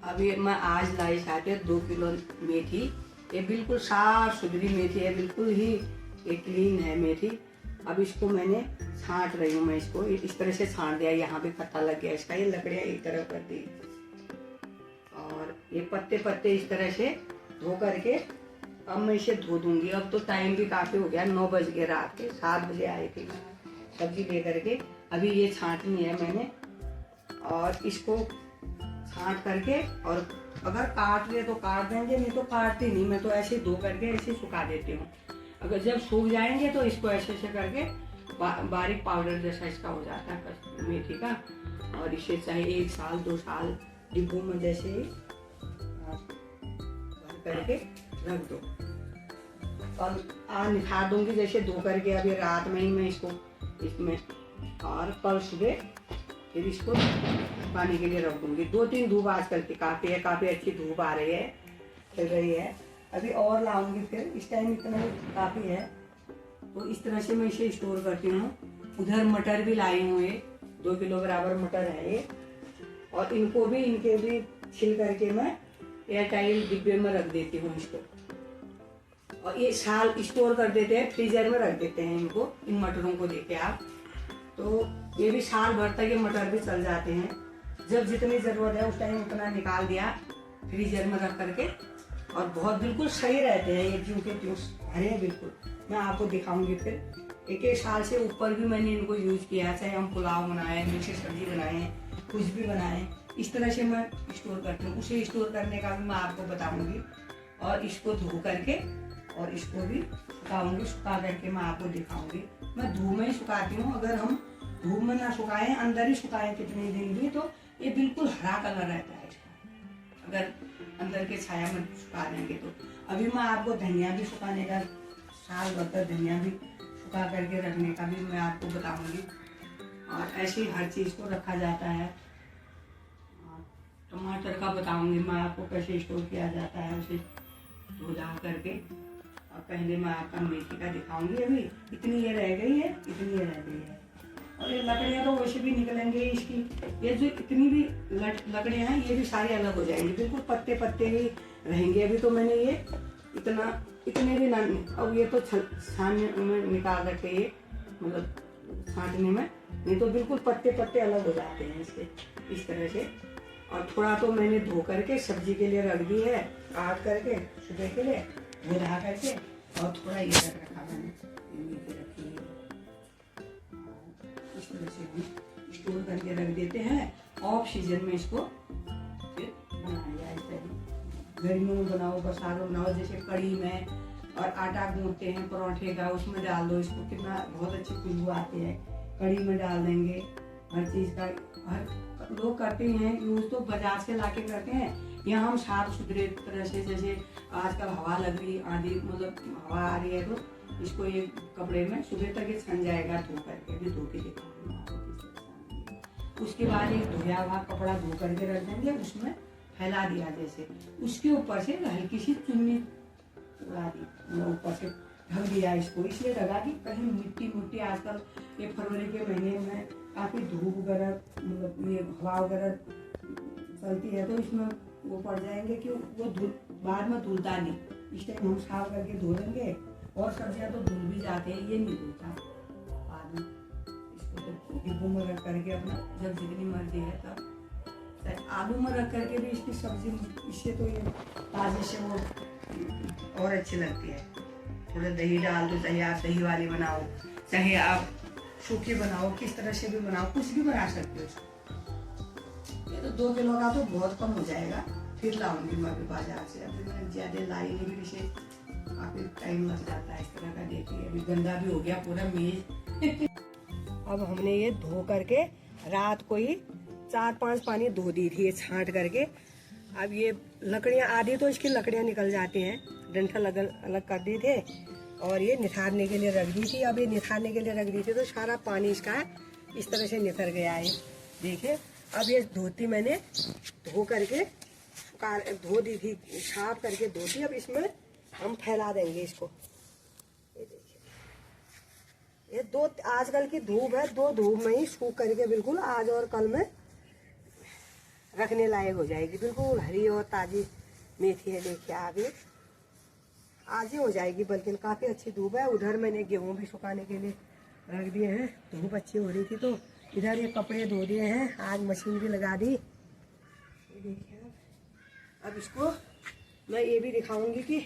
अभी मैं आज लाई छाटे 2 किलो मेथी। ये बिल्कुल साफ सुथरी मेथी है, बिल्कुल ही ये क्लीन है मेथी। अब इसको मैंने छांट रही हूँ, मैं इसको इस तरह से छांट दिया। यहाँ भी पत्ता लग गया इसका, ये लकड़ियाँ एक तरफ कर दी और ये पत्ते पत्ते इस तरह से धो करके अब मैं इसे धो दूंगी। अब तो टाइम भी काफी हो गया, 9 बज गए रात के, 7 बजे आई थी मैं सब्जी लेकर के। अभी ये छांटनी है मैंने और इसको छांट करके, और अगर काट ले तो काट देंगे, नहीं तो काटती नहीं, मैं तो ऐसे धो करके ऐसे सुखा देती हूँ। अगर जब सूख जाएंगे तो इसको ऐसे ऐसे करके बारीक पाउडर जैसा इसका हो जाता है मेथी का। और इसे चाहे 1 साल 2 साल डिब्बों में जैसे ही भर करके रख दो। और निखार दूंगी जैसे धो करके अभी रात में ही मैं इसको इसमें, और कल सुबह फिर इसको पानी के लिए रख दूंगी। 2-3 धूप आजकल की काफी है, काफी अच्छी धूप आ रही है, चल रही है। अभी और लाऊंगी फिर, इस टाइम इतना काफी है। तो इस तरह से मैं इसे स्टोर करती हूँ। उधर मटर भी लाई हूँ, ये 2 किलो बराबर मटर है ये, और इनको भी इनके भी छिल करके मैं एयरटाइट डिब्बे में रख देती हूँ इसको। और ये साल स्टोर कर देते हैं, फ्रीजर में रख देते हैं इनको, इन मटरों को देखे आप, तो ये भी साल भर तक ये मटर भी चल जाते हैं। जब जितनी जरूरत है उस टाइम उतना निकाल दिया फ्रीजर में रख करके, और बहुत बिल्कुल सही रहते हैं ये, ज्यों के त्यों भरे हैं बिल्कुल। मैं आपको दिखाऊंगी फिर। 1 साल से ऊपर भी मैंने इनको यूज किया, चाहे हम पुलाव बनाए, मीठी सब्जी बनाए, कुछ भी बनाए, इस तरह से मैं स्टोर करती हूँ। उसे स्टोर करने का भी मैं आपको बताऊंगी, और इसको धो करके और इसको भी सुखाऊंगी, सुखा करके मैं आपको दिखाऊंगी। मैं धूप में ही सुखाती हूँ, अगर हम धूप में ना सुखाएं, अंदर ही सुखाएं कितने दिन भी, तो ये बिल्कुल हरा कलर रहता है इसका, अगर अंदर के छाया में सुखा देंगे तो। अभी मैं आपको धनिया भी सुखाने का, साल भर तक धनिया भी सुखा करके रखने का भी मैं आपको बताऊंगी। और ऐसे ही हर चीज़ को रखा जाता है। टमाटर का बताऊंगी मैं आपको कैसे स्टोर किया जाता है, उसे धो धा करके। और पहले मैं आपका मेथी का दिखाऊंगी। अभी इतनी ये रह गई है, इतनी ये रह गई है, और ये लकड़ियाँ तो वैसे भी निकलेंगे इसकी। ये जो इतनी भी लकड़ियाँ हैं ये भी सारी अलग हो जाएंगी, बिल्कुल पत्ते पत्ते ही रहेंगे। अभी तो मैंने ये इतने भी ना, अब ये तो छानने में निकाल करके ये, मतलब छांटने में, नहीं तो बिल्कुल पत्ते पत्ते अलग हो जाते हैं इसके, इस तरह से। और थोड़ा तो मैंने धो करके सब्जी के लिए रख दी है, काट करके सुबह के लिए धो धा करके, और थोड़ा ये रख रखा मैंने, मेथी रखी है। इस तरह से हम स्टोर करके रख देते हैं। ऑफ सीजन में इसको फिर बनाया जाए, गर्मियों में बनाओ, बरसात में बनाओ, जैसे कड़ी में, और आटा गूंथते हैं पराठे का, उसमें डाल दो इसको, कितना बहुत अच्छी खुशबू आती है। कड़ी में डाल देंगे, हर चीज़ का हर लोग करते हैं यूज, तो बाजार से लाके करते हैं। यहाँ हम साफ सुथरे तरह से, जैसे आजकल हवा लग रही, आधी मतलब हवा आ रही है, तो इसको ये कपड़े में सुबह तक ये छन जाएगा, धो करके भी धो के दिखाऊंगी आपको। उसके बाद एक धोया हुआ कपड़ा धो करके रख देंगे, उसमें फैला दिया, जैसे उसके ऊपर से हल्की सी चुन्नी उड़ा दी, मतलब ऊपर से ढक दिया इसको, इसलिए ढका कि कहीं मिट्टी मिट्टी, आजकल ये फरवरी के महीने में काफी धूप वगैरह, मतलब ये हवा वगैरह चलती है, तो इसमें वो पड़ जाएंगे कि वो धुल बाद में धुलता नहीं। इस टाइम हम साफ करके धो लेंगे, और सब्जियां तो धुल भी जाते हैं, ये नहीं धुलता बाद में। इसको तो डिब्बों में रख करके अपना जब जितनी मर्जी है तब, आलू में रख करके भी इसकी सब्जी, इससे तो ये ताजे से वो और अच्छी लगती है। थोड़ा दही डाल दो, चाहे आप दही वाली बनाओ, चाहे आप सूखी बनाओ, किस तरह से भी बनाओ, कुछ भी बना सकते हो इसको। ये तो 2 किलो का तो बहुत कम हो जाएगा, फिर लाऊंगी मैं अभी बाजार से। अभी मैं ज्यादा लाई नहीं, भी इसे काफी टाइम लग जाता है इस तरह का। देखिए अभी गंदा भी हो गया पूरा मेज। अब हमने ये धो करके रात को ही 4-5 पानी धो दी थी ये छांट करके। अब ये लकड़ियाँ आधी तो इसकी लकड़ियाँ निकल जाती हैं, डंठल अलग कर दिए थे, और ये निथारने के लिए रख दी थी। अब ये निथारने के लिए रख दी थी तो सारा पानी इसका इस तरह से निथर गया है, देखिए। अब ये धोती मैंने धो करके धो दी थी, साफ करके धो दी। अब इसमें हम फैला देंगे इसको, ये देखिए। ये 2 आजकल की धूप है, 2 धूप में ही सूख करके बिल्कुल आज और कल में रखने लायक हो जाएगी। बिल्कुल हरी और ताज़ी मेथी है। देखिए आप ये आज ही हो जाएगी, बल्कि काफ़ी अच्छी धूप है। उधर मैंने गेहूँ भी सुखाने के लिए रख दिए हैं, धूप अच्छी हो रही थी तो इधर ये कपड़े धो दिए हैं, आज मशीन भी लगा दी। ये देखिए अब इसको मैं ये भी दिखाऊंगी कि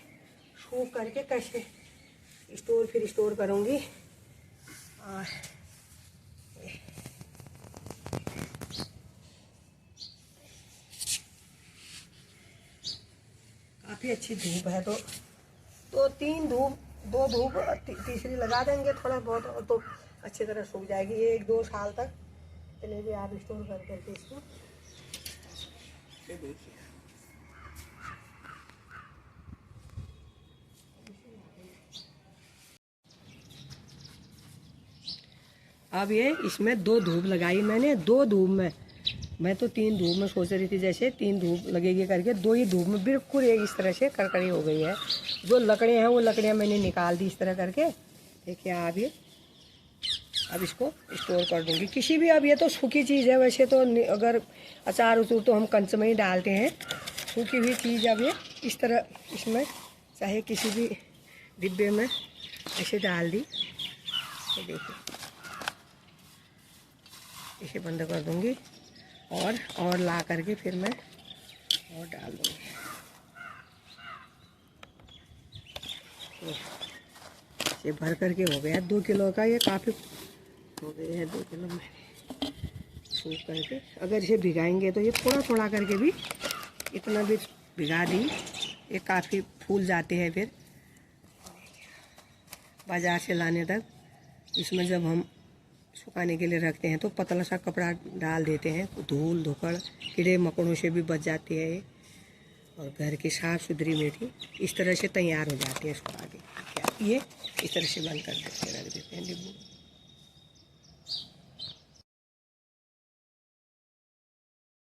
सूख करके कैसे स्टोर करूंगी। और काफ़ी अच्छी धूप है तो दो धूप तीसरी लगा देंगे थोड़ा बहुत, और तो अच्छी तरह सूख जाएगी। ये 1-2 साल तक चलेगी। आप स्टोर कर करके इसको देखिए। अब ये इसमें 2 धूप लगाई मैंने, 2 धूप में, मैं तो 3 धूप में सोच रही थी, जैसे 3 धूप लगेगी करके 2 ही धूप में बिल्कुल एक इस तरह से कड़कड़ी हो गई है। जो लकड़ियाँ हैं वो लकड़ियाँ मैंने निकाल दी इस तरह करके। देखिए आप ये अब इसको स्टोर कर दूंगी किसी भी। अब ये तो सूखी चीज़ है, वैसे तो अगर अचार उचार तो हम कंच में ही डालते हैं। सूखी हुई चीज़ अब ये इस तरह इसमें चाहे किसी भी डिब्बे में ऐसे डाल दी। तो देखिए इसे बंद कर दूंगी और ला करके फिर मैं और डाल दूंगी। ये भर करके हो गया 2 किलो का, ये काफ़ी हो गए हैं 2 किलो मैंने सूख करके। अगर इसे भिगाएंगे तो ये थोड़ा थोड़ा करके भी इतना भी भिगा दी, ये काफ़ी फूल जाते हैं। फिर बाज़ार से लाने तक इसमें जब हम सुखाने के लिए रखते हैं तो पतला सा कपड़ा डाल देते हैं, धूल धुकड़ कीड़े मकोड़ों से भी बच जाती है ये। और घर की साफ़ सुथरी मेथी इस तरह से तैयार हो जाती है। इसको आगे ये इस तरह से बंद कर देते हैं, रख देते हैं डिब्बे।